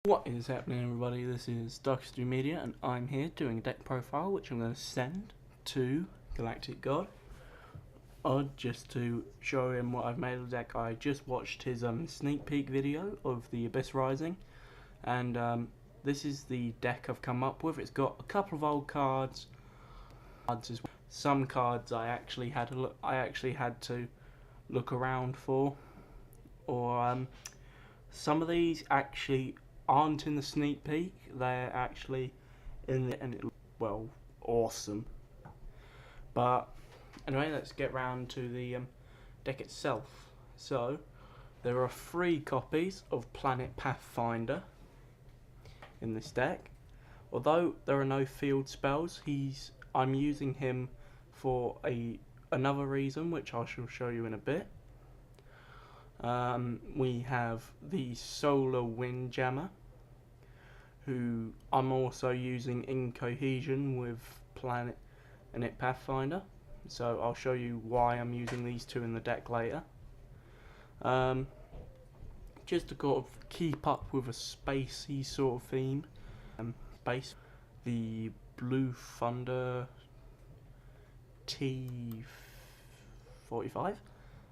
What is happening, everybody? This is Darkhistory Media and I'm here doing a deck profile which I'm going to send to Galactic God just to show him what I've made of the deck. I just watched his sneak peek video of the Abyss Rising, and this is the deck I've come up with. It's got a couple of old cards, some cards I actually had to look around for, or some of these actually aren't in the sneak peek, they're actually in the, and it, well, awesome. But anyway, let's get round to the deck itself. So there are 3 copies of Planet Pathfinder in this deck. Although there are no field spells, I'm using him for another reason, which I shall show you in a bit. We have the Solar Windjammer, who I'm also using in cohesion with Planet Pathfinder, so I'll show you why I'm using these 2 in the deck later. Just to kind of keep up with a spacey sort of theme, the Blue Thunder T45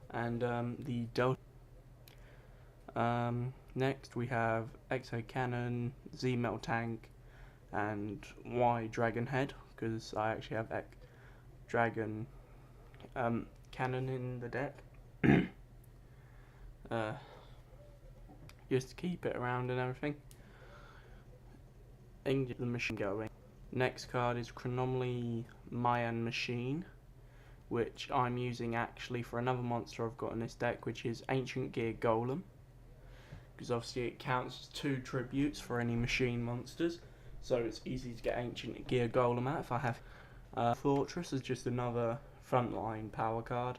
and the Delta. Next we have Exo Cannon, Z Metal Tank, and Y Dragon Head, because I actually have Dragon Cannon in the deck. Just to keep it around and everything. And get the machine going. Next card is Chronomaly Mayan Machine, which I'm using actually for another monster I've got in this deck, which is Ancient Gear Golem. Because obviously it counts as 2 tributes for any machine monsters, so it's easy to get Ancient Gear Golem out if I have. Fortress is just another frontline power card.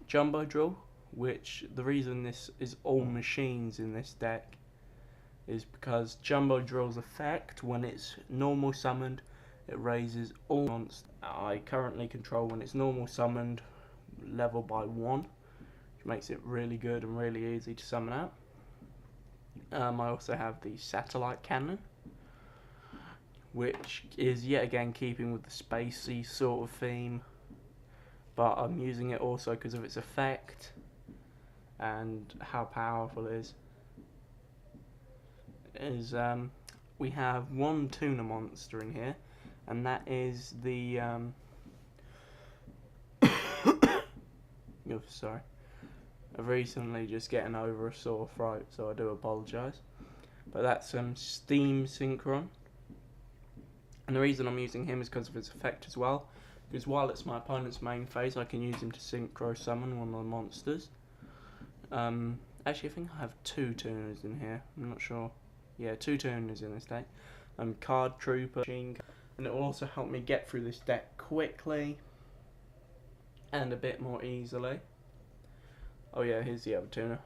Jumbo Drill, which the reason this is all machines in this deck is because Jumbo Drill's effect, when it's normal summoned, it raises all monsters I currently control when it's normal summoned level by 1. Makes it really good and really easy to summon out. I also have the Satellite Cannon, which is yet again keeping with the spacey sort of theme, but I'm using it also because of its effect and how powerful it is. We have one tuna monster in here, and that is the oh, sorry. I've recently just getting over a sore throat, so I do apologise. But that's Steam Synchron. And the reason I'm using him is because of his effect as well. Because while it's my opponent's main phase, I can use him to synchro summon one of the monsters. Actually, I think I have 2 tuners in here. I'm not sure. Yeah, 2 tuners in this deck. Card Trooper, Machine, and it will also help me get through this deck quickly and a bit more easily. Oh yeah, here's the other tuner.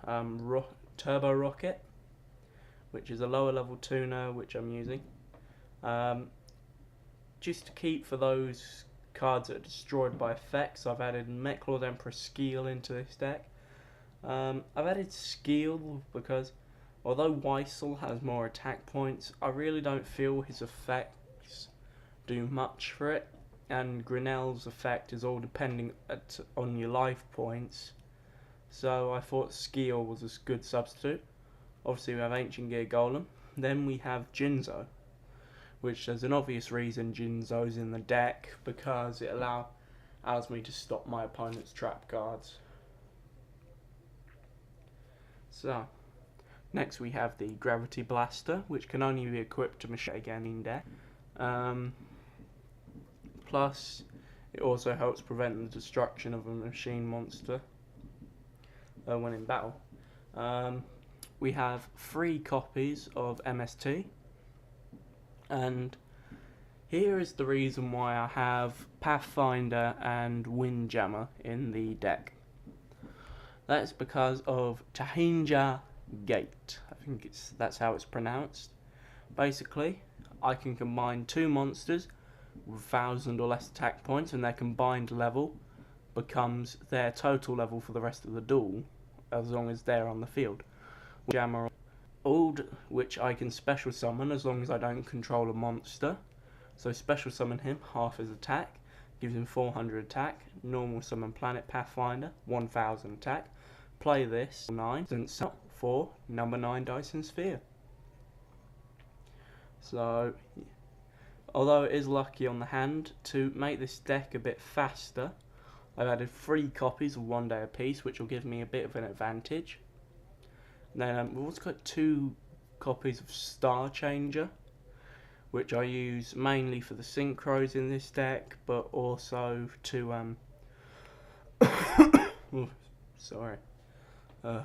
Turbo Rocket, which is a lower level tuner which I'm using. Just to keep for those cards that are destroyed by effects, I've added Mechlord Emperor Skeel into this deck. I've added Skeel because although Weissel has more attack points, I really don't feel his effects do much for it, and Grinnell's effect is all depending on your life points. So I thought Skeel was a good substitute. Obviously we have Ancient Gear Golem. Then we have Jinzo, which there's an obvious reason Jinzo's in the deck, because it allows me to stop my opponent's trap cards. So next we have the Gravity Blaster, which can only be equipped to machine again in deck. Plus it also helps prevent the destruction of a machine monster when in battle. We have 3 copies of MST, and here is the reason why I have Pathfinder and Windjammer in the deck. That's because of Tahinja Gate. I think that's how it's pronounced. Basically, I can combine 2 monsters with 1,000 or less attack points, and their combined level becomes their total level for the rest of the duel, as long as they're on the field. Jammer Old, which I can special summon as long as I don't control a monster. So special summon him, half his attack, gives him 400 attack. Normal summon Planet Pathfinder, 1000 attack. Play this 9 for number 9 Dyson Sphere. So, although it is lucky on the hand, to make this deck a bit faster, I've added 3 copies of 1 day apiece, which will give me a bit of an advantage. Then we've also got 2 copies of Star Changer, which I use mainly for the synchros in this deck, but also to sorry. But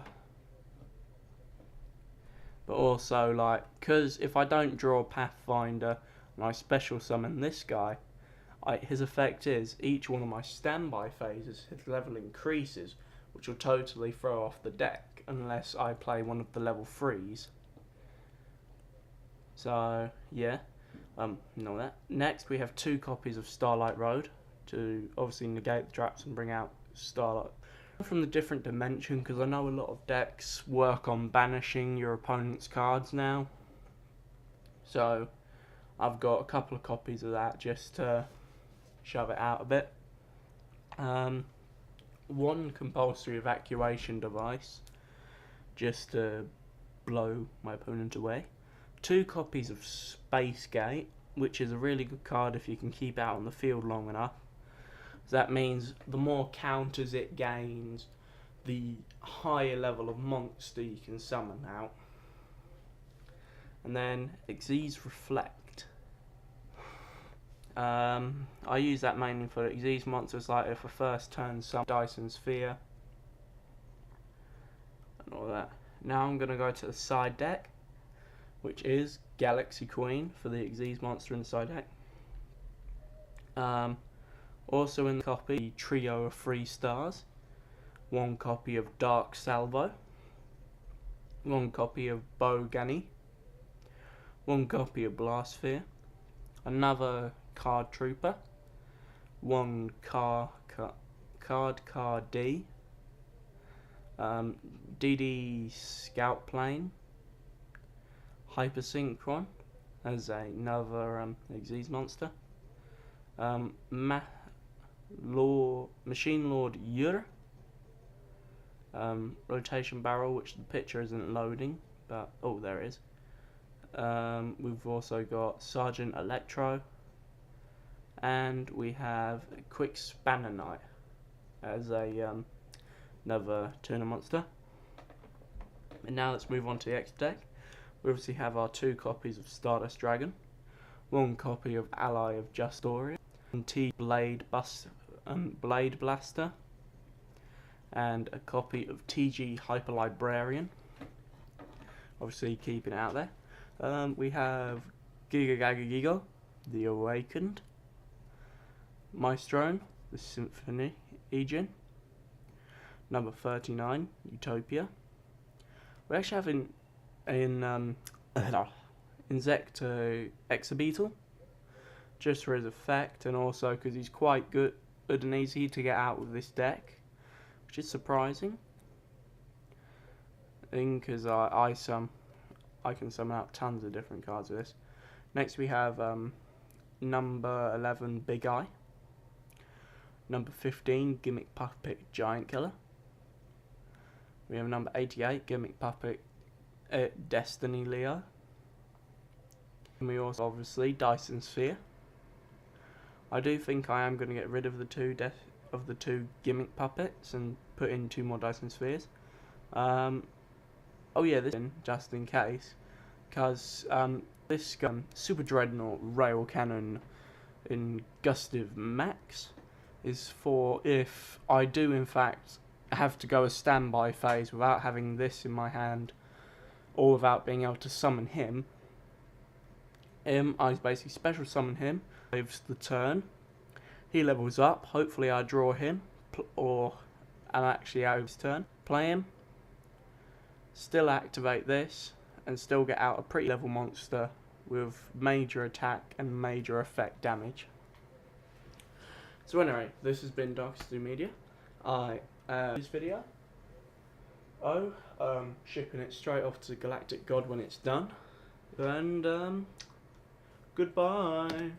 also, like, because if I don't draw Pathfinder and I special summon this guy, his effect is each one of my standby phases, his level increases, which will totally throw off the deck unless I play one of the level 3s. So, yeah, know that. Next, we have 2 copies of Starlight Road to obviously negate the traps and bring out Starlight. From the different dimension, because I know a lot of decks work on banishing your opponent's cards now. So, I've got a couple of copies of that just to shove it out a bit. 1 compulsory evacuation device, just to blow my opponent away. 2 copies of Space Gate, which is a really good card if you can keep it out on the field long enough. That means the more counters it gains, the higher level of monster you can summon out. And then Xyz Reflect. I use that mainly for Xyz monsters, like if a first turn summon Dyson Sphere and all that. Now I'm going to go to the side deck, which is Galaxy Queen for the Xyz monster in the side deck. Also in the copy, trio of 3 stars, 1 copy of Dark Salvo, 1 copy of Bogani, 1 copy of Blast Sphere, another Card Trooper, 1 Card D, DD Scout Plane, Hypersynchron as another Xyz monster, Machine Lord Yur, Rotation Barrel, which the picture isn't loading, but oh, there it is. We've also got Sergeant Electro, and we have a Quick Spanner Knight as another tuner monster. And now let's move on to the X deck. We obviously have our 2 copies of Stardust Dragon, 1 copy of Ally of Justoria, T Blade Blaster, and a copy of TG Hyper Librarian. Obviously keeping it out there. We have Giga Gaga Gigo, the Awakened, Maestrone, the Symphony Aegean, number 39, Utopia. We actually have Insecto Exabeetle, just for his effect, and also because he's quite good and easy to get out with this deck, which is surprising. Because I can summon out tons of different cards with this. Next we have number 11 Big Eye, number 15 Gimmick Puppet Giant Killer. We have number 88 Gimmick Puppet Destiny Leo. And we also obviously Dyson Sphere. I do think I am going to get rid of the two Gimmick Puppets and put in 2 more Dyson Spheres. Oh yeah, this in just in case, because this Super Dreadnought Rail Cannon in Gustive Max is for if I do in fact have to go a standby phase without having this in my hand, or without being able to summon him. I basically special summon him, saves the turn, he levels up, hopefully I draw him, or I'm actually out of his turn, play him, still activate this, and still get out a pretty level monster with major attack and major effect damage. So anyway, this has been Dark Media. This video, shipping it straight off to Galactic God when it's done. And goodbye.